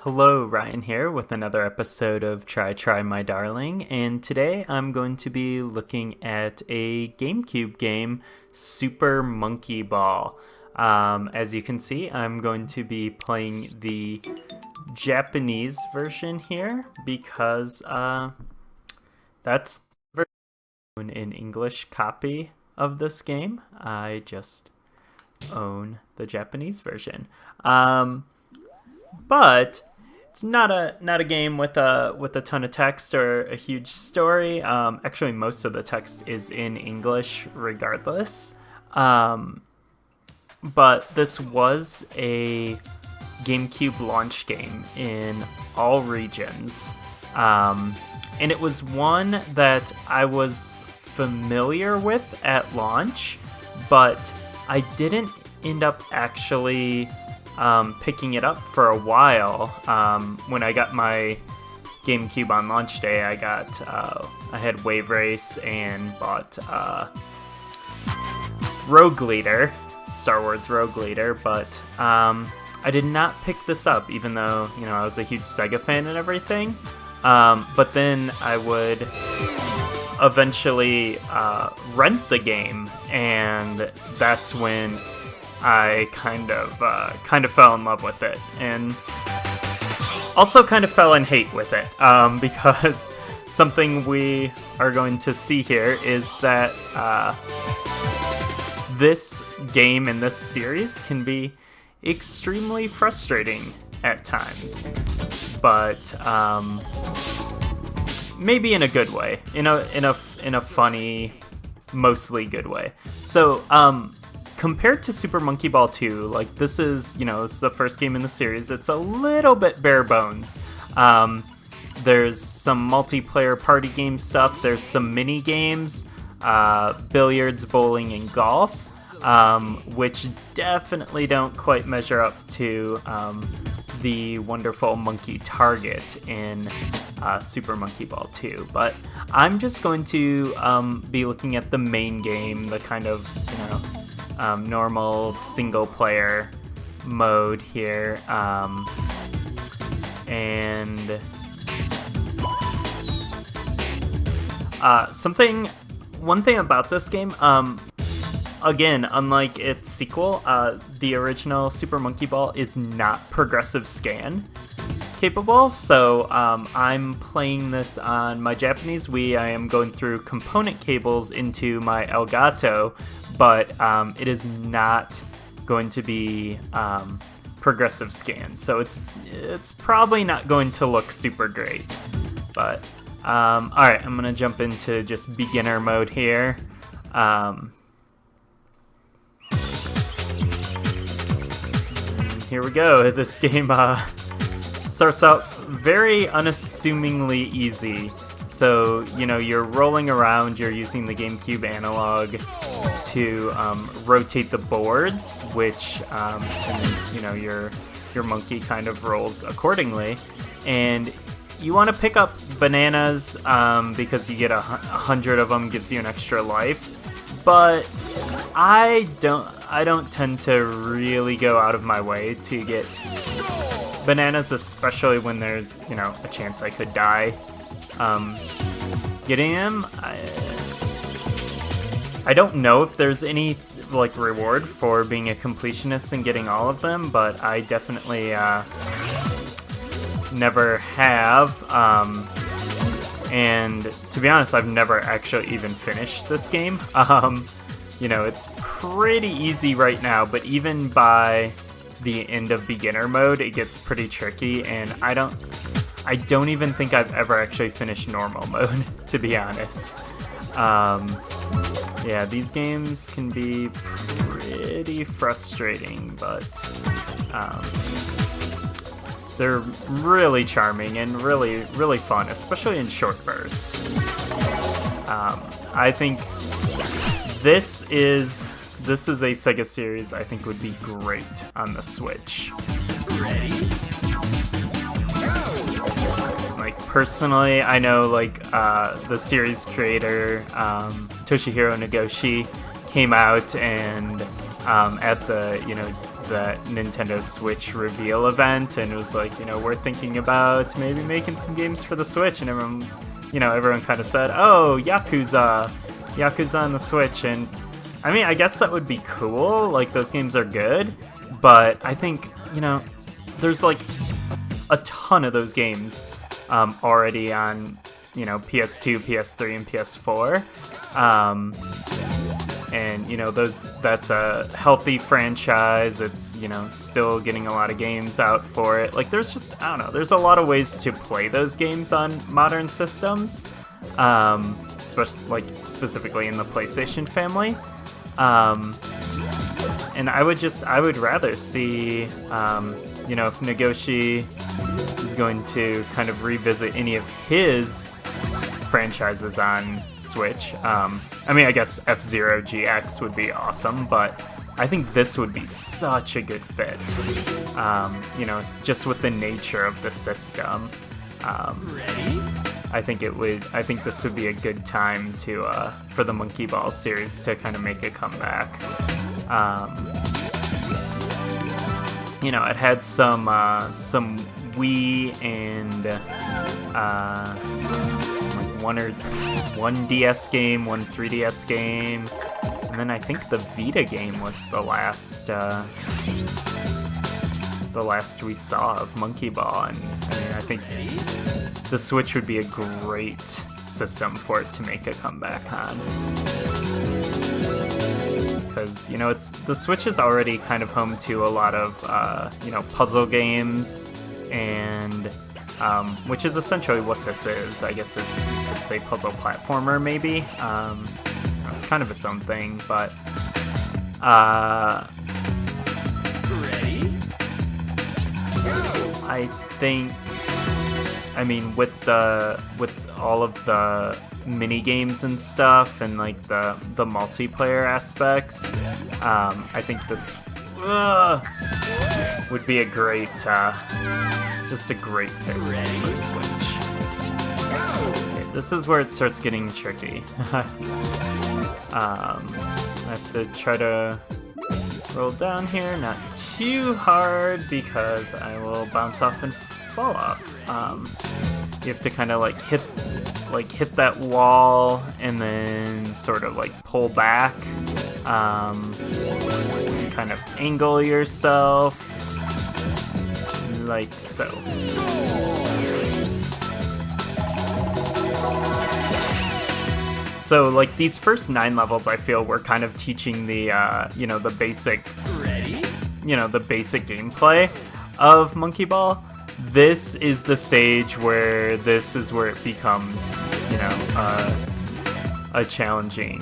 Hello, Ryan here with another episode of Try My Darling, and today I'm going to be looking at a GameCube game, Super Monkey Ball. As you can see, I'm going to be playing the Japanese version here because that's the version in English copy of this game. I just own the Japanese version. But it's not a game with a ton of text or a huge story. Actually, most of the text is in English, regardless. But this was a GameCube launch game in all regions, and it was one that I was familiar with at launch, but I didn't end up actually picking it up for a while. When I got my GameCube on launch day, I had Wave Race and bought Rogue Leader, Star Wars Rogue Leader, but I did not pick this up, even though I was a huge Sega fan and everything. But then I would eventually rent the game, and that's when I kind of fell in love with it, and also kind of fell in hate with it, because something we are going to see here is that this game and this series can be extremely frustrating at times, but maybe in a good way, in a funny, mostly good way. So compared to Super Monkey Ball 2, like this is the first game in the series. It's a little bit bare bones. There's some multiplayer party game stuff. There's some mini games, billiards, bowling, and golf, which definitely don't quite measure up to the wonderful monkey target in Super Monkey Ball 2. But I'm just going to be looking at the main game, the kind of normal single player mode here, and one thing about this game, again, unlike its sequel, the original Super Monkey Ball is not progressive scan capable, so I'm playing this on my Japanese Wii. I am going through component cables into my Elgato, but it is not going to be progressive scan, so it's probably not going to look super great. But alright, I'm gonna jump into just beginner mode here. Here we go. This game starts out very unassumingly easy. So, you're rolling around, you're using the GameCube analog to rotate the boards, which, and, your monkey kind of rolls accordingly. And you want to pick up bananas because you get 100 of them, gives you an extra life. But I don't tend to really go out of my way to get bananas, especially when there's, a chance I could die getting them. I don't know if there's any reward for being a completionist and getting all of them, but I definitely never have. And to be honest, I've never actually even finished this game. It's pretty easy right now, but even by the end of beginner mode, it gets pretty tricky, and I don't even think I've ever actually finished normal mode, to be honest. Yeah, these games can be pretty frustrating, but they're really charming and really, really fun, especially in short bursts. I think this is a Sega series I think would be great on the Switch. Ready? Personally, I know the series creator Toshihiro Nagoshi came out and at the that Nintendo Switch reveal event, and it was like, we're thinking about maybe making some games for the Switch, and everyone kind of said, oh, Yakuza on the Switch, and I mean, I guess that would be cool, like, those games are good, but I think, there's like a ton of those games already on, PS2, PS3, and PS4, and that's a healthy franchise. It's still getting a lot of games out for it. Like, there's just, I don't know, there's a lot of ways to play those games on modern systems, specifically in the PlayStation family. And I would rather see, if Nagoshi is going to kind of revisit any of his franchises on Switch. I mean, I guess F-Zero GX would be awesome, but I think this would be such a good fit. Just with the nature of the system. I think this would be a good time for the Monkey Ball series to kind of make a comeback. It had some Wii and one DS game, one 3DS game, and then I think the Vita game was the last we saw of Monkey Ball. And I mean, I think the Switch would be a great system for it to make a comeback on. Because, the Switch is already kind of home to a lot of, puzzle games, and, which is essentially what this is. I guess it's a puzzle platformer, maybe. It's kind of its own thing, but, I think, with all of the mini games and stuff, and like the multiplayer aspects, I think this would be a great, just a great fit for Switch. Okay, this is where it starts getting tricky. I have to try to roll down here, not too hard, because I will bounce off and fall off. You have to kind of hit that wall and then sort of pull back. Kind of angle yourself like so. So these first 9 levels, I feel, were kind of teaching the the basic the basic gameplay of Monkey Ball. This is the stage where it becomes, a challenging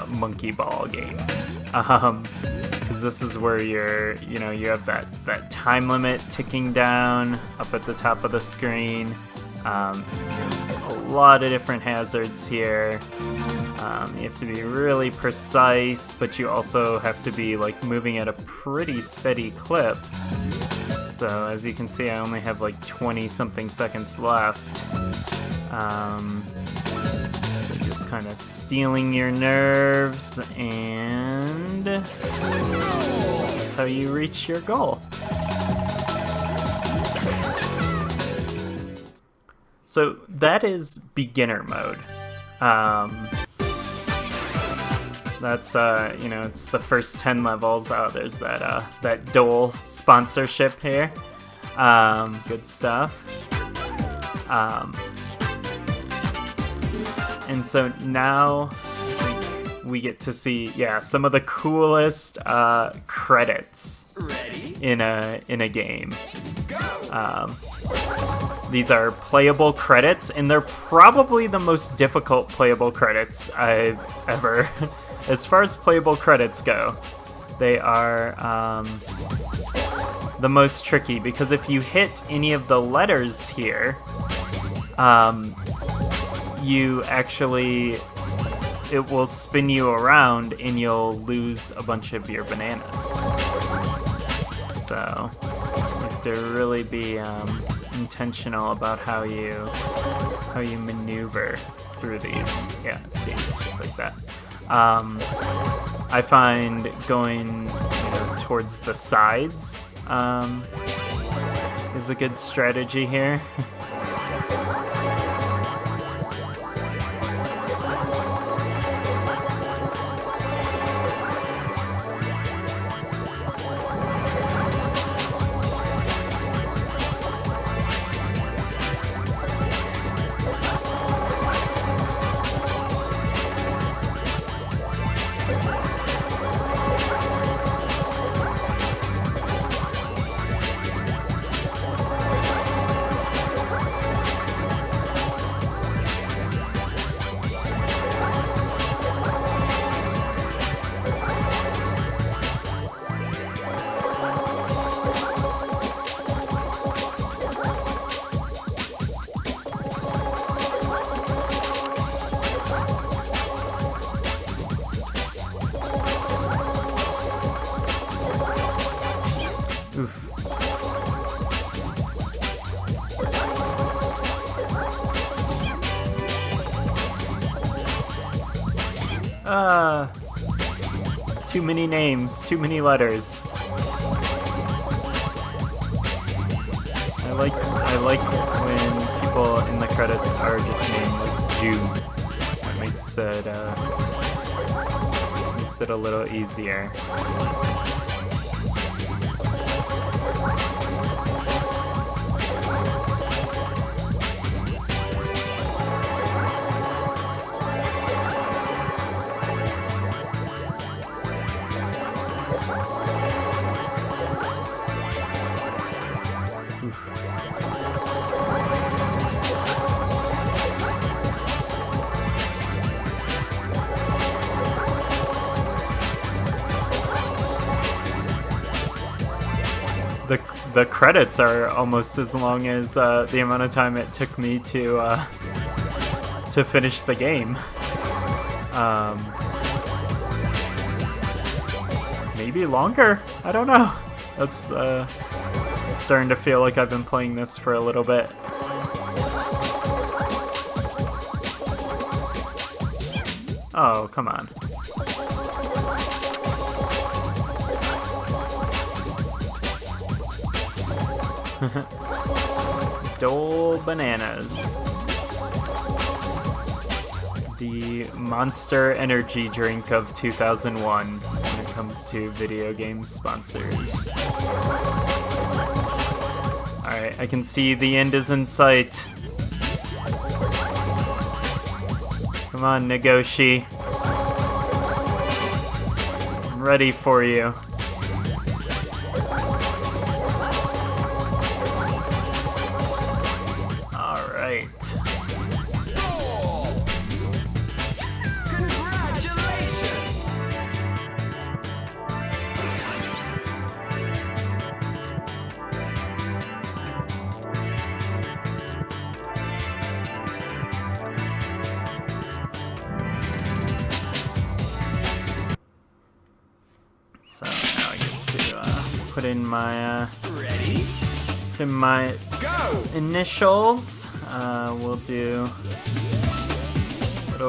Monkey Ball game. Because this is where you have that time limit ticking down up at the top of the screen. A lot of different hazards here. You have to be really precise, but you also have to be moving at a pretty steady clip. So as you can see, I only have 20 something seconds left. So just kind of stealing your nerves, and that's how you reach your goal. So that is beginner mode. That's it's the first 10 levels. Oh, there's that Dole sponsorship here. Good stuff. And so now we get to see, some of the coolest credits in a game. These are playable credits, and they're probably the most difficult playable credits I've ever. As far as playable credits go, they are the most tricky, because if you hit any of the letters here, it will spin you around and you'll lose a bunch of your bananas. So you have to really be intentional about how you maneuver through these. Yeah, see, just like that. I find going towards the sides is a good strategy here. Too many names, too many letters. I like when people in the credits are just named like June. That makes it a little easier. The credits are almost as long as the amount of time it took me to finish the game. Maybe longer? I don't know. That's starting to feel like I've been playing this for a little bit. Oh, come on. Dole Bananas. The Monster Energy drink of 2001 when it comes to video game sponsors. Alright, I can see the end is in sight. Come on, Nagoshi. I'm ready for you. So now I get to put in my initials. We'll do a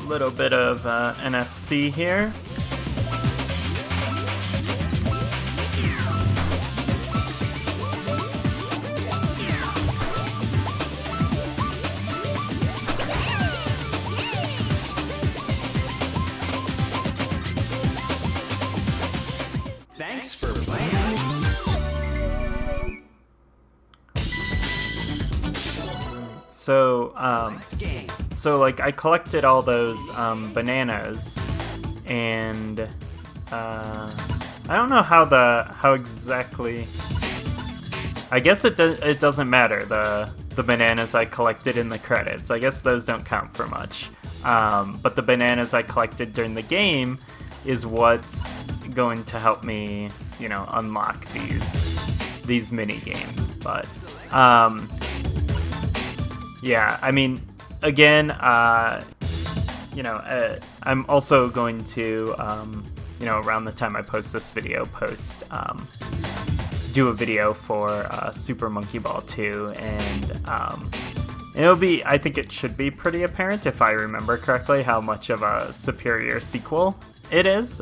little bit of NFC here. Thanks for playing. So like I collected all those bananas, and I don't know how exactly. I guess it doesn't matter, the bananas I collected in the credits. I guess those don't count for much. But the bananas I collected during the game is what's going to help me, unlock these mini games. But yeah, I mean, again, I'm also going to, around the time I post this video, do a video for Super Monkey Ball 2, and I think it should be pretty apparent, if I remember correctly, how much of a superior sequel it is.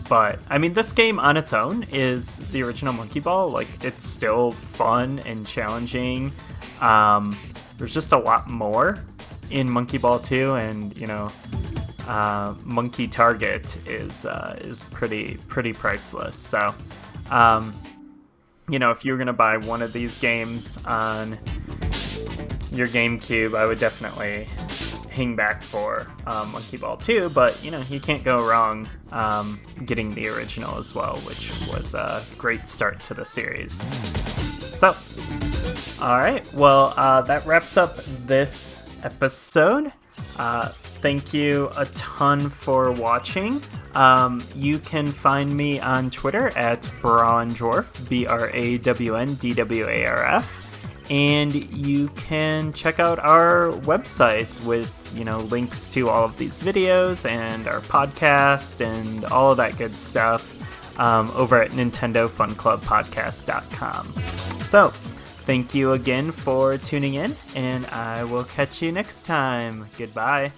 But, I mean, this game on its own is the original Monkey Ball. Like, it's still fun and challenging. There's just a lot more in Monkey Ball 2, and, Monkey Target is pretty priceless. So, if you're going to buy one of these games on your GameCube, I would definitely hang back for Monkey Ball 2, but you can't go wrong getting the original as well, which was a great start to the series. So, alright, well, that wraps up this episode. Thank you a ton for watching. You can find me on Twitter at Brawndwarf, BRAWNDWARF. And you can check out our website with, links to all of these videos and our podcast and all of that good stuff over at NintendoFunClubPodcast.com. So, thank you again for tuning in, and I will catch you next time. Goodbye.